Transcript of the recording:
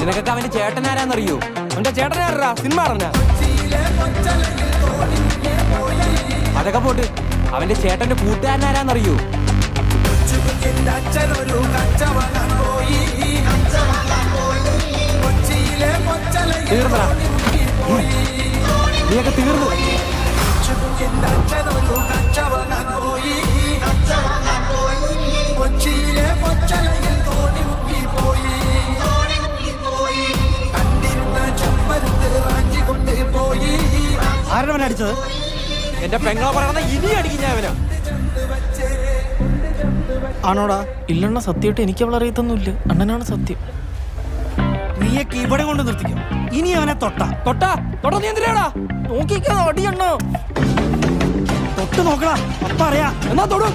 നിനക്കൊക്കെ അവന്റെ ചേട്ടനാരാന്നറിയോ? അവന്റെ ചേട്ടനാരാ? സിനിമ അറിഞ്ഞ? അതൊക്കെ പോട്ട് അവന്റെ ചേട്ടന്റെ കൂട്ടുകാരനാരാന്നറിയോ? തീർന്നടാ, നീയൊക്കെ തീർന്നു. ആരുടെ അടിച്ചത്? എന്റെ പെങ്ങളെ പറയണ ഇനി അടിക്കും ഞാൻ അവനാ. ആണോടാ? ഇല്ലണ്ണ, സത്യമായിട്ട് എനിക്ക് അവൾ അറിയത്തൊന്നുമില്ല. അണ്ണനാണ് സത്യം. നീയൊക്കെ ഇവിടെ കൊണ്ട് നിർത്തിക്കും. ഇനി അവനെ തൊട്ടാ നീ എന്തിനാടാ നോക്കിക്കാ അടിയണ്ണ. തൊട്ട് നോക്കടാ, അപ്പ അറിയാ. എന്നാ തൊടു.